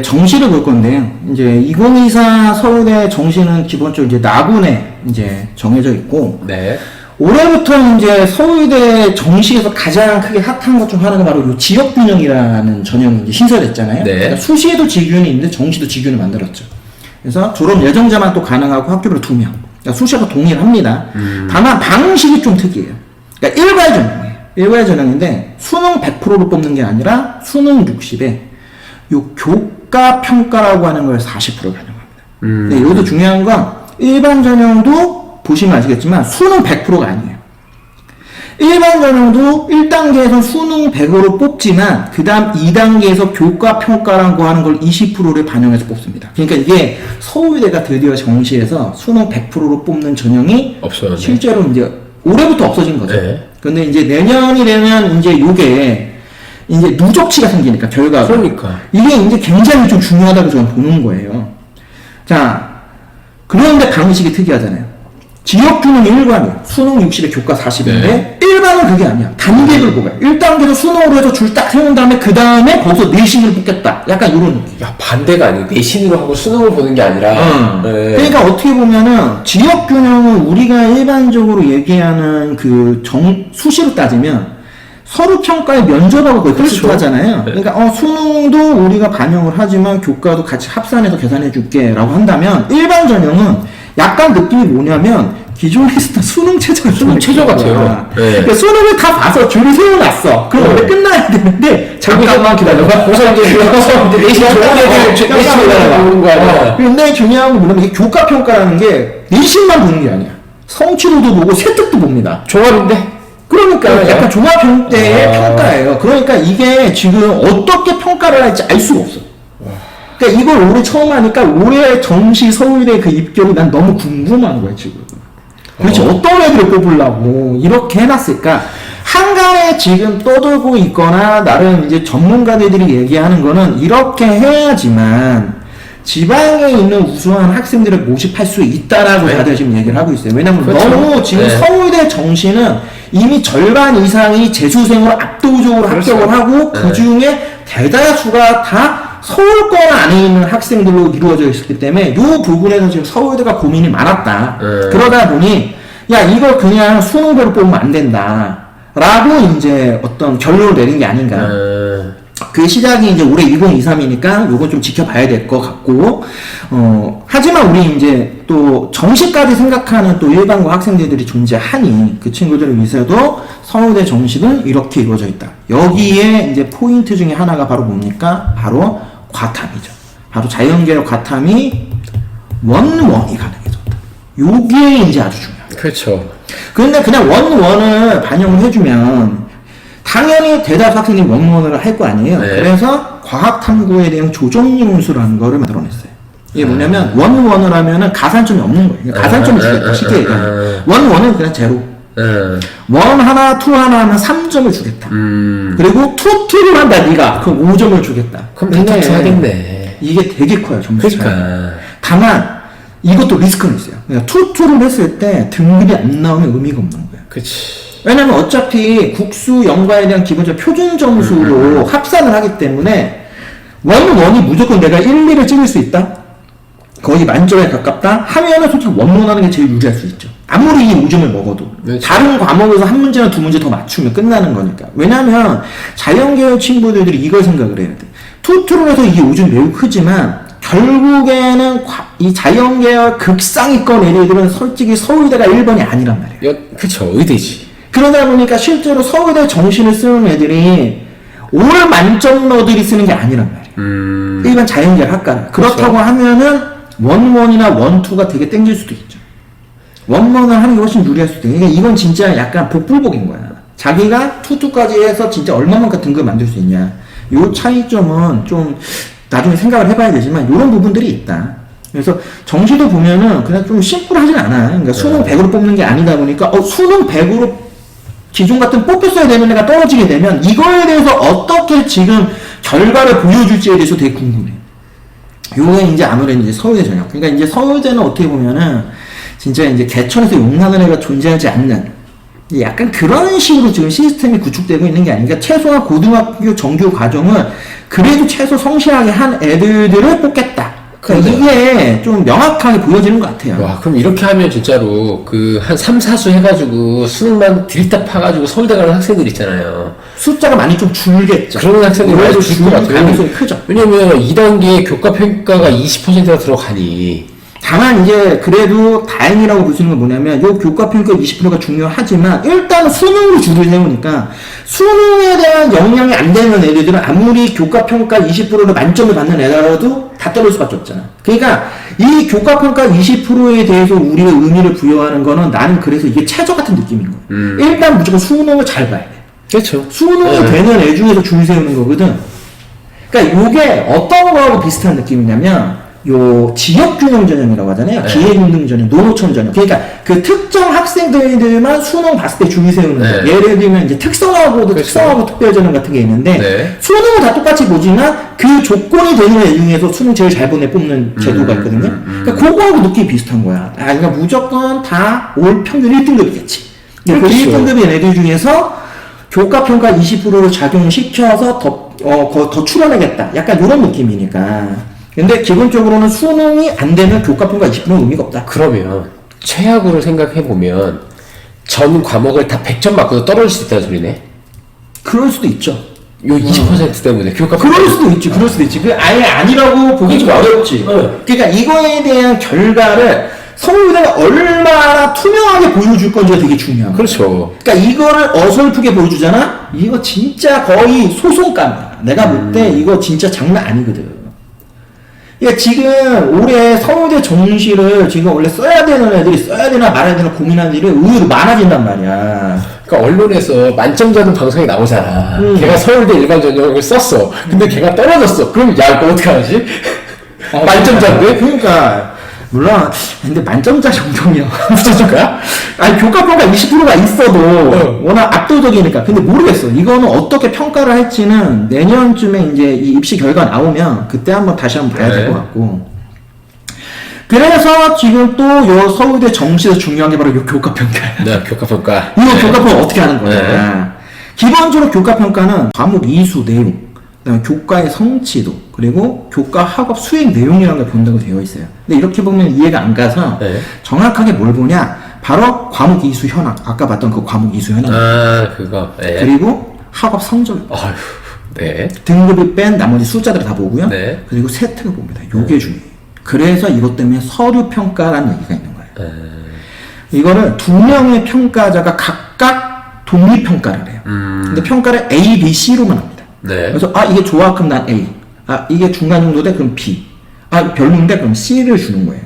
정시를 볼 건데요. 이제 2024 서울대 정시는 기본적으로 이제 나군에 이제 정해져 있고, 네. 올해부터 이제 서울대 정시에서 가장 크게 핫한 것 중 하나가 바로 요 지역균형이라는 전형이 이제 신설했잖아요. 네. 그러니까 수시에도 지균이 있는데 정시도 지균을 만들었죠. 그래서 졸업 예정자만 또 가능하고 학교별 2명. 그러니까 수시하고 동일합니다. 다만 방식이 좀 특이해요. 그러니까 일괄 전형이에요. 일괄 전형인데 수능 100%로 뽑는 게 아니라 수능 60에 요 교과 평가라고 하는 걸 40% 반영합니다. 근데 여기서 중요한 건 일반 전형도 보시면 아시겠지만 수능 100%가 아니에요. 일반 전형도 1단계에서 수능 100으로 뽑지만 그 다음 2단계에서 교과 평가라고 하는 걸 20%를 반영해서 뽑습니다. 그러니까 이게 서울대가 드디어 정시에서 수능 100%로 뽑는 전형이 없어졌네. 실제로 이제 올해부터 없어진 거죠. 네. 근데 이제 내년이 되면 이제 요게 이제 누적치가 생기니까 결과가. 그러니까. 이게 이제 굉장히 좀 중요하다고 저는 보는 거예요. 자, 그런데 방식이 특이하잖아요. 지역균은 일반이에요. 수능 60에 교과 40인데 네. 일반은 그게 아니야. 단계를 뽑아요. 1단계로 수능으로 해서 줄 딱 세운 다음에 그 다음에 거기서 내신을 뽑겠다. 약간 이런 느낌. 야, 반대가 아니고 내신으로 하고 수능을 보는 게 아니라. 네. 그러니까 어떻게 보면은 지역균형은 우리가 일반적으로 얘기하는 그 수시로 따지면 서류 평가의 면접하고 거의 비슷하잖아요. 네. 그러니까 수능도 우리가 반영을 하지만 교과도 같이 합산해서 계산해 줄게라고 한다면 일반 전형은 약간 느낌이 뭐냐면 기존에 있었던 수능 최저 같아요. 네. 그러니까 수능을 다 봐서 줄을 세워놨어. 그럼 원래 끝나야 되는데 잠깐만 기다려봐. 고사님들 내신 좋은 애들 내신 보는 거 아니야. 근데 중요한 건 뭐냐면 이게 교과 평가라는 게 내신만 보는 게 아니야. 성취도도 보고 세특도 봅니다. 종합인데? 그러니까 약간 종합평대의 평가예요. 그러니까 이게 지금 어떻게 평가를 할지 알 수가 없어. 그러니까 이걸 올해 처음 하니까 올해 정시 서울대 그 입결이 난 너무 궁금한 거야 지금. 도대체 어떤 애들을 뽑으려고 이렇게 해놨을까? 한간에 지금 떠들고 있거나 나름 이제 전문가들이 얘기하는 거는 이렇게 해야지만 지방에 있는 우수한 학생들을 모집할 수 있다라고 다들 지금 얘기를 하고 있어요. 왜냐면 그렇죠. 너무 지금 서울대 정시는 이미 절반 이상이 재수생으로 압도적으로 합격을 하고 그 중에 대다수가 다 서울권 안에 있는 학생들로 이루어져 있었기 때문에 이 부분에서 지금 서울대가 고민이 많았다. 그러다 보니 야 이걸 그냥 수능대로 뽑으면 안 된다 라고 이제 어떤 결론을 내린 게 아닌가. 그 시작이 이제 올해 2023이니까 요건 좀 지켜봐야 될 것 같고, 하지만 우리 이제 또 정시까지 생각하는 또 일반고 학생들이 존재하니 그 친구들을 위해서도 서울대 정시는 이렇게 이루어져 있다. 여기에 이제 포인트 중에 하나가 바로 뭡니까? 바로 과탐이죠. 바로 자연계열 과탐이 원원이 가능해졌다. 요게 이제 아주 중요해요. 그렇죠. 그런데 그냥 원원을 반영을 해주면 당연히 대다수 학생들이 원원을 할 거 아니에요. 네. 그래서 과학탐구에 대한 조정용수라는 거를 만들어냈어요. 이게 뭐냐면 원원을 하면은 가산점이 없는 거예요. 그러니까 가산점을 주겠다. 쉽게 얘기하면 원원은 그냥 제로. 원 하나, 투 하나 하면 3점을 주겠다. 그리고 투를 한다, 네가. 그럼 5점을 주겠다. 그럼 다 투하겠네. 이게 되게 커요, 점수 차이. 그러니까. 다만, 이것도 리스크는 있어요. 그러니까 투를 했을 때 등급이 안 나오면 의미가 없는 거예요. 그치. 왜냐면 어차피 국수, 연과에 대한 기본적 표준 점수로 합산을 하기 때문에 원이 무조건 내가 1, 2를 찍을 수 있다? 거의 만점에 가깝다? 하면은 솔직히 원하는 게 제일 유리할 수 있죠. 아무리 이 5점을 먹어도. 그렇죠. 다른 과목에서 한 문제나 두 문제 더 맞추면 끝나는 거니까. 왜냐면 자연계열 친구들이 이걸 생각을 해야 돼. 투투를 해서 이게 5점 매우 크지만 결국에는 이 자연계열 극상위권 애들은 솔직히 서울대가 1번이 아니란 말이에요. 그쵸. 의대지. 그러다 보니까 실제로 서울대 정시를 쓰는 애들이 올 만점러들이 쓰는 게 아니란 말이에요. 일반 자연계열 학과는. 그렇다고 하면은 원원이나 원투가 되게 땡길 수도 있죠. 원원을 하는 게 훨씬 유리할 수도 있고. 이건 진짜 약간 복불복인 거야. 자기가 투투까지 해서 진짜 얼마만큼 등급 만들 수 있냐. 요 차이점은 좀 나중에 생각을 해봐야 되지만 이런 부분들이 있다. 그래서 정시도 보면은 그냥 좀 심플하진 않아. 그러니까 수능 100으로 뽑는 게 아니다 보니까 수능 100으로 기존 같은 뽑혔어야 되는 애가 떨어지게 되면 이거에 대해서 어떻게 지금 결과를 보여줄지에 대해서 되게 궁금해. 요게 이제 아무래도 이제 서울대 전형. 그러니까 이제 서울대는 어떻게 보면은 진짜 이제 개천에서 용나는 애가 존재하지 않는 약간 그런 식으로 지금 시스템이 구축되고 있는 게 아니니까 최소한 고등학교 정규 과정은 그래도 최소 성실하게 한 애들을 뽑겠다. 그러니까 이게 좀 명확하게 보여지는 것 같아요. 와, 그럼 이렇게 하면 진짜로 그 한 3, 4수 해가지고 수능만 들이다 파가지고 서울대 가는 학생들 있잖아요. 숫자가 많이 좀 줄겠죠. 그런 학생들이 많이 줄 것 같아요. 가능성이 크죠. 왜냐면 2단계 교과 평가가 20%가 들어가니. 다만 이제 그래도 다행이라고 볼 수 있는 건 뭐냐면 요 교과 평가 20%가 중요하지만 일단 수능으로 줄을 세우니까 수능에 대한 영향이 안 되는 애들은 아무리 교과 평가 20%로 만점을 받는 애라도 다 떨어질 수밖에 없잖아. 그러니까 이 교과 평가 20%에 대해서 우리가 의미를 부여하는 거는 나는 그래서 이게 최저 같은 느낌인 거야. 일단 무조건 수능을 잘 봐야 돼. 그렇죠. 수능이 되는 애 중에서 줄 세우는 거거든. 그러니까 요게 어떤 거하고 비슷한 느낌이냐면 요 지역균형 전형이라고 하잖아요. 네. 기회균등 전형, 노노천 전형. 그러니까 그 특정 학생들만 수능 봤을 때 줄 세우는 거예요. 네. 예를 들면 이제 특성하고도 그렇죠. 특성하고 특별 전형 같은 게 있는데 네. 수능은 다 똑같이 보지만 그 조건이 되는 애 중에서 수능 제일 잘 보내 뽑는 제도가 있거든요. 그러니까 그거하고 느낌이 비슷한 거야. 아, 그러니까 무조건 다 올 평균 1등급이겠지. 그 그렇죠. 1등급인 애들 중에서 교과 평가 20%를 작용시켜서 더 추려내겠다. 약간 이런 느낌이니까. 근데 기본적으로는 수능이 안 되면 교과 평가 20%는 의미가 없다. 그러면 최악으로 생각해보면 전 과목을 다 100점 맞고도 떨어질 수 있다는 소리네. 그럴 수도 있죠. 요 20% 때문에 교과 그럴 수도 있지, 그럴 수도 있지. 그 아예 아니라고 보기 좀 어렵지. 그러니까 이거에 대한 결과를 서울대가 얼마나 투명하게 보여줄 건지가 되게 중요한 거야. 그렇죠. 그러니까 이거를 어설프게 보여주잖아? 이거 진짜 거의 소송감이야. 내가 볼 때 이거 진짜 장난 아니거든. 그러니까 지금 올해 서울대 정시를 지금 원래 써야 되는 애들이 써야 되나 말아야 되나 고민하는 일이 의외로 많아진단 말이야. 그러니까 언론에서 만점자는 방송에 나오잖아. 걔가 서울대 일반 전형을 썼어. 근데 걔가 떨어졌어. 그럼 야 이거 어떻게 하지? 만점자인데? 그러니까 물론 근데 만점자 정도면 붙여줄 거야? 아니 교과 평가 20%가 있어도 워낙 압도적이니까. 근데 모르겠어. 이거는 어떻게 평가를 할지는 내년쯤에 이제 이 입시 결과 나오면 그때 한번 다시 한번 봐야 될 것 같고. 그래서 지금 또 요 서울대 정시에서 중요한 게 바로 요 교과 평가야. 네, 교과 평가. 이거 교과 평가 어떻게 하는 거야? 기본적으로 교과 평가는 과목 이수 내용, 그다음에 교과의 성취도, 그리고 교과 학업 수행 내용이라는 걸 본다고 되어 있어요. 근데 이렇게 보면 이해가 안 가서 정확하게 뭘 보냐? 바로 과목 이수 현황, 아까 봤던 그 과목 이수 현황. 아, 그거. 네. 그리고 학업 성적. 어휴, 네. 등급을 뺀 나머지 숫자들을 다 보고요. 네. 그리고 세트를 봅니다. 요게 중요해요. 그래서 이것 때문에 서류 평가라는 얘기가 있는 거예요. 이거를 두 명의 평가자가 각각 독립 평가를 해요. 근데 평가를 A, B, C로만 합니다. 네. 그래서 아 이게 좋아 그럼 난 A, 아 이게 중간 정도돼 그럼 B, 아 별론데 그럼 C를 주는 거예요.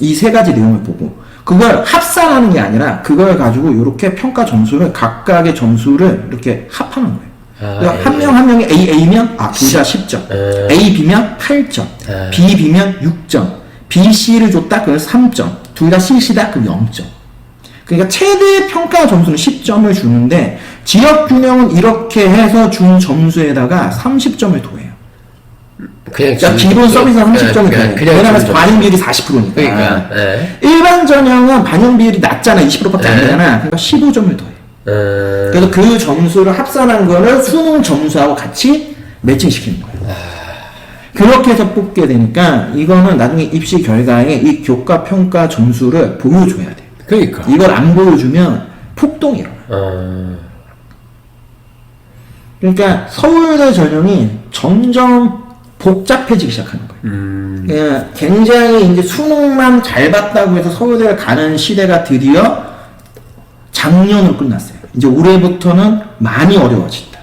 이 세 가지 내용을 보고 그걸 합산하는 게 아니라 그걸 가지고 이렇게 평가 점수를 각각의 점수를 이렇게 합하는 거예요. 아, 한 명 한 명이 A면 둘 다 10점, A, B면 8점, B, B면 6점, B, C를 줬다 그러면 3점, 둘 다 C, C다 그럼 0점. 그러니까 최대 평가 점수는 10점을 주는데 지역 균형은 이렇게 해서 준 점수에다가 30점을 더해요. 그러니까 기본 서비스는 30점을 더해요. 왜냐면 반영 비율이 40%니까. 그러니까. 일반 전형은 반영 비율이 낮잖아. 20%밖에 안 되잖아. 그러니까 15점을 더해요. 그래서 그 점수를 합산한 거를 수능 점수하고 같이 매칭시키는 거예요. 그렇게 해서 뽑게 되니까 이거는 나중에 입시 결과에 이 교과 평가 점수를 보여줘야 돼. 그러니까. 이걸 안 보여주면 폭동이 일어나. 그러니까 서울대 전형이 점점 복잡해지기 시작하는 거예요. 굉장히 이제 수능만 잘 봤다고 해서 서울대를 가는 시대가 드디어 작년으로 끝났어요. 이제 올해부터는 많이 어려워진다.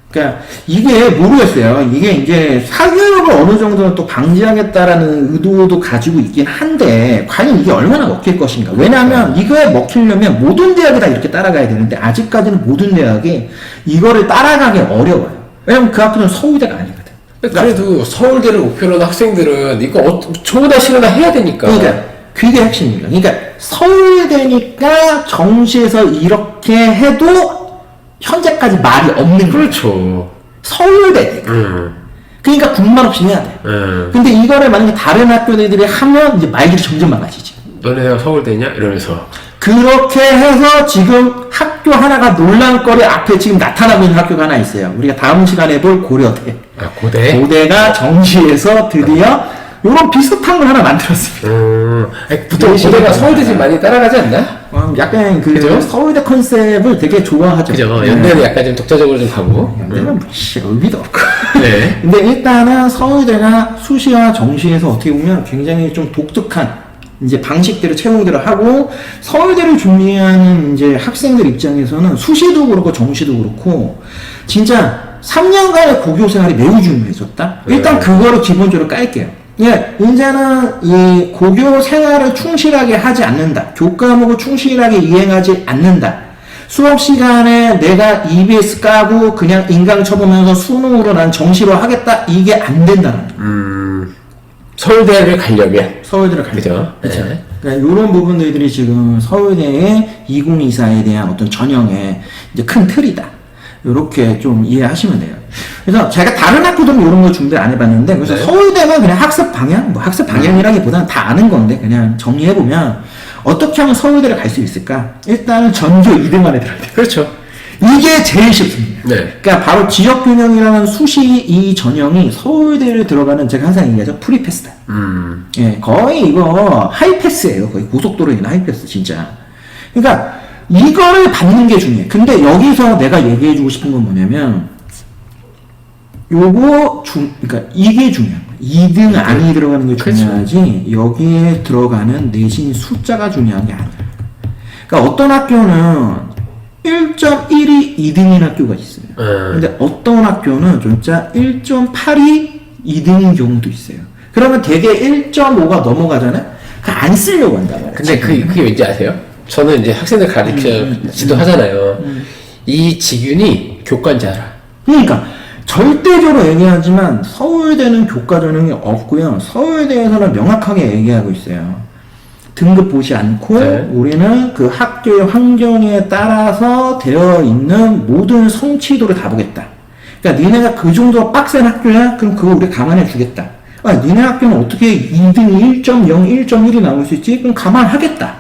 그러니까 이게 모르겠어요. 이게 이제 사교육을 어느 정도는 또 방지하겠다라는 의도도 가지고 있긴 한데 과연 이게 얼마나 먹힐 것인가. 왜냐하면 이거에 먹히려면 모든 대학이 다 이렇게 따라가야 되는데 아직까지는 모든 대학이 이거를 따라가기 어려워요. 왜냐면 그 학교는 서울대가 아니거든. 그래도 서울대를 목표로 하는 학생들은 이거 좋으나 싫으나 해야 되니까. 그러니까 그게 핵심입니다. 그러니까 서울대니까 정시에서 이렇게 해도 현재까지 말이 없는 거예요. 그렇죠. 서울대니까. 그러니까 군말 없이 해야 돼. 근데 이거를 만약에 다른 학교들이 하면 이제 말들이 점점 많아지지. 너네가 서울대냐? 이러면서. 그렇게 해서 지금 학교 하나가 논란거리 앞에 지금 나타나고 있는 학교가 하나 있어요. 우리가 다음 시간에 볼 고려대. 아, 고대? 고대가 정시에서 드디어 이런 비슷한 걸 하나 만들었습니다. 보통 고대가 서울대 집 많이 따라가지 않나? 약간 그 그죠? 서울대 컨셉을 되게 좋아하죠. 그죠. 연대는 약간 좀 독자적으로 좀 가고. 연대는 뭐 의미도 없고. 네. 근데 일단은 서울대가 수시와 정시에서 어떻게 보면 굉장히 좀 독특한 이제 방식대로 채용들을 하고, 서울대를 준비하는 이제 학생들 입장에서는 수시도 그렇고 정시도 그렇고 진짜 3년간의 고교 생활이 매우 중요해졌다. 일단 그거를 기본적으로 깔게요. 예, 이제는 이 고교 생활을 충실하게 하지 않는다. 교과목을 충실하게 이행하지 않는다. 수업 시간에 내가 EBS 까고 그냥 인강 쳐보면서 수능으로 난 정시로 하겠다. 이게 안 된다는 거예요. 서울대를 가려면. 서울대를 가려면. 그죠. 그렇죠. 네. 그러니까 이런 부분들이 지금 서울대의 2024에 대한 어떤 전형의 이제 큰 틀이다. 이렇게 좀 이해하시면 돼요. 그래서 제가 다른 학교들은 이런 거 준비를 안 해봤는데, 그래서 네. 서울대는 그냥 학습 방향, 뭐 학습 방향이라기보다는 다 아는 건데, 그냥 정리해보면, 어떻게 하면 서울대를 갈 수 있을까? 일단은 전교 2등 안에 들어야 돼요. 그렇죠. 이게 제일 쉽습니다. 네. 그러니까 바로 지역균형이라는 수시 이 전형이 서울대를 들어가는, 제가 항상 얘기하죠. 프리패스다. 예, 거의 이거 하이패스예요. 거의 고속도로에 있는 하이패스, 진짜. 그러니까, 이거를 받는 게 중요해. 근데 여기서 내가 얘기해주고 싶은 건 뭐냐면, 그러니까 이게 중요한 거야. 2등 안이 들어가는 게 중요하지, 여기에 들어가는 내신 숫자가 중요한 게 아니야. 그러니까 어떤 학교는 1.1이 2등인 학교가 있어요. 근데 어떤 학교는 진짜 1.8이 2등인 경우도 있어요. 그러면 대개 1.5가 넘어가잖아요? 안 쓰려고 한단 말이야. 근데 그게 왠지 아세요? 저는 이제 학생들 가르쳐 지도하잖아요. 이 직윤이 교과인지 알아. 그러니까 절대적으로 얘기하지만 서울대는 교과 전형이 없고요. 서울대에서는 명확하게 얘기하고 있어요. 등급 보지 않고 네. 우리는 그 학교의 환경에 따라서 되어 있는 모든 성취도를 다 보겠다. 그러니까 니네가 그 정도 빡센 학교야? 그럼 그거 우리 감안해 주겠다. 아, 니네 학교는 어떻게 2등이 1.0, 1.1이 나올 수 있지? 그럼 감안하겠다.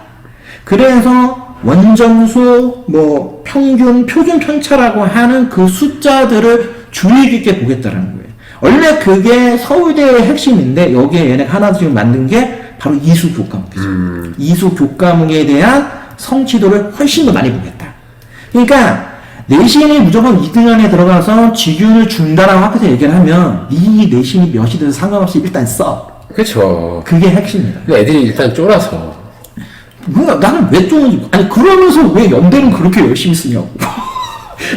그래서 원점수, 뭐 평균, 표준 편차라고 하는 그 숫자들을 주의 깊게 보겠다라는 거예요. 원래 그게 서울대의 핵심인데 여기에 얘네가 하나 지금 만든 게 바로 이수 교과목이죠. 이수 교과목에 대한 성취도를 훨씬 더 많이 보겠다. 그러니까 내신이 무조건 2등 안에 들어가서 직윤을 준다라고 학교에서 얘기를 하면 이 내신이 몇이든 상관없이 일단 써. 그렇죠. 그게 핵심이다. 근데 애들이 일단 쫄아서. 그러니까 나는 왜 쪼는지, 아니 그러면서 왜 연대는 그렇게 열심히 쓰냐고.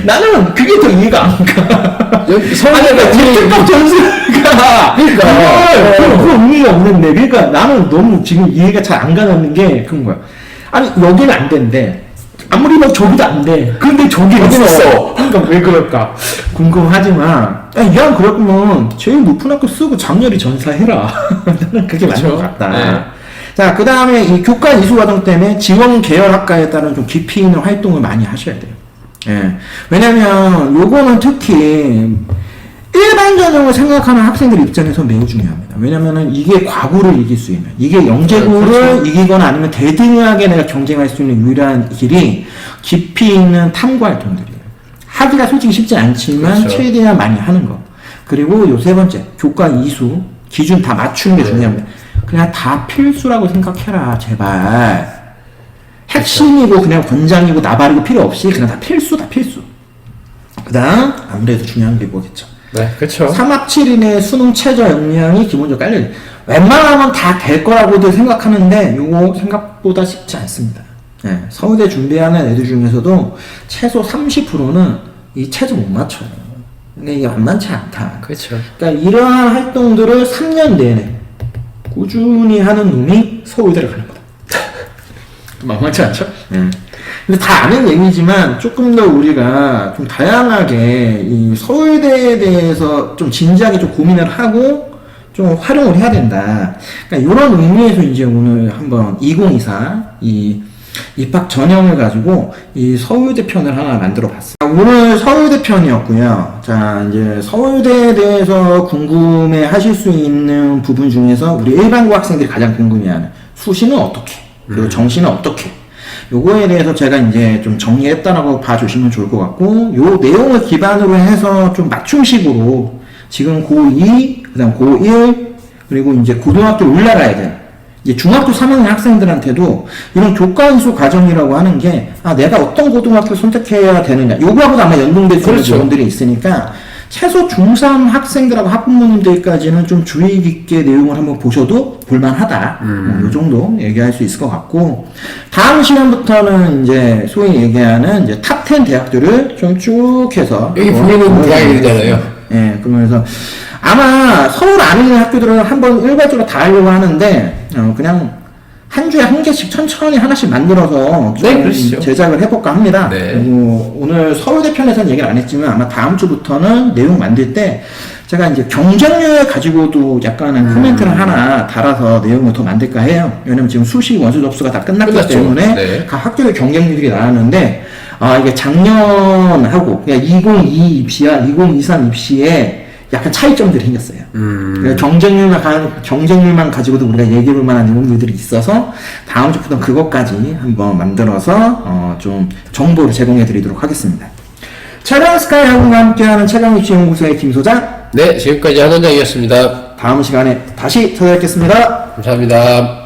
나는 그게 더 이해가 안 가. 서울대가 특급 전수가 그러니까 그런 의미가 없는데, 그러니까 나는 너무 지금 이해가 잘 안 가는 게 그런 거야. 아니 여기는 안 된대. 아무리 뭐 저기도 안 돼. 근데 저기는 써. 그러니까 왜 그럴까 궁금하지만, 야, 이왕 그럴 거면 제일 높은 학교 쓰고 장렬히 전사해라. 나는 그게 맞는 것 같다. 네. 자, 그 다음에 이 교과 이수 과정 때문에 지원 계열 학과에 따른 좀 깊이 있는 활동을 많이 하셔야 돼요. 예. 왜냐면 요거는 특히 일반 전형을 생각하는 학생들 입장에서 매우 중요합니다. 왜냐면은 이게 과구를 이길 수 있는, 이게 영재고를 그렇죠. 이기거나 아니면 대등하게 내가 경쟁할 수 있는 유일한 길이 깊이 있는 탐구 활동들이에요. 하기가 솔직히 쉽지 않지만 그렇죠. 최대한 많이 하는 거. 그리고 요 세 번째, 교과 이수 기준 다 맞추는 게 중요합니다. 그냥 다 필수라고 생각해라, 제발. 핵심이고 그냥 권장이고 나발이고 필요 없이 그냥 다 필수다, 필수. 그 다음 아무래도 중요한 게 뭐겠죠. 네, 그렇죠. 3학 7일의 수능 최저 역량이 기본적으로 깔려요. 웬만하면 다 될 거라고도 생각하는데 요거 생각보다 쉽지 않습니다. 네, 서울대 준비하는 애들 중에서도 최소 30%는 이 최저 못 맞춰요. 근데 이게 만만치 않다. 그렇죠. 그러니까 이러한 활동들을 3년 내내 꾸준히 하는 놈이 서울대를 가는 거다. 만만치 않죠? 근데 다 아는 얘기지만 조금 더 우리가 좀 다양하게 이 서울대에 대해서 좀 진지하게 좀 고민을 하고 좀 활용을 해야 된다. 그러니까 이런 의미에서 이제 오늘 한번 2024 이 입학 전형을 가지고 이 서울대 편을 하나 만들어 봤어요. 오늘 서울대 편이었고요. 자, 이제 서울대에 대해서 궁금해 하실 수 있는 부분 중에서 우리 일반고 학생들이 가장 궁금해하는 수시는 어떻게, 그리고 정시는 어떻게, 요거에 대해서 제가 이제 좀 정리했다라고 봐주시면 좋을 것 같고, 요 내용을 기반으로 해서 좀 맞춤식으로 지금 고2, 그 다음 고1, 그리고 이제 고등학교 올라가야 돼. 이제 중학교 3학년 학생들한테도 이런 교과인수 과정이라고 하는 게, 내가 어떤 고등학교 선택해야 되느냐. 요거하고도 아마 연동될 수 있는 그렇죠. 부분들이 있으니까, 최소 중3 학생들하고 학부모님들까지는 좀 주의 깊게 내용을 한번 보셔도 볼만하다. 요 정도 얘기할 수 있을 것 같고, 다음 시간부터는 이제 소위 얘기하는 이제 탑10 대학들을 좀 쭉 해서. 여기 보면은 대학이잖아요. 예, 그러면서 아마 서울 안에 있는 학교들은 한번 일괄적으로 다 하려고 하는데, 그냥 한 주에 한 개씩 천천히 하나씩 만들어서 좀 네, 그러시죠. 제작을 해볼까 합니다. 네. 그리고 오늘 서울대 편에서는 얘기를 안 했지만 아마 다음 주부터는 내용 만들 때 제가 이제 경쟁률 가지고도 약간의 코멘트를 하나 달아서 내용을 더 만들까 해요. 왜냐면 지금 수시 원서 접수가 다 끝났기 끝났죠. 때문에 네. 각 학교의 경쟁률이 나왔는데, 이게 작년하고 그냥 2022 입시와 2023 입시에 약간 차이점들이 생겼어요. 그러니까 경쟁률만 가지고도 우리가 얘기해볼 만한 내용들이 있어서 다음 주부터 그것까지 한번 만들어서 좀 정보를 제공해 드리도록 하겠습니다. 최강 스카이 학원과 함께하는 최강 입시 연구소의 김 소장. 네, 지금까지 한 원장이었습니다. 다음 시간에 다시 찾아뵙겠습니다. 감사합니다.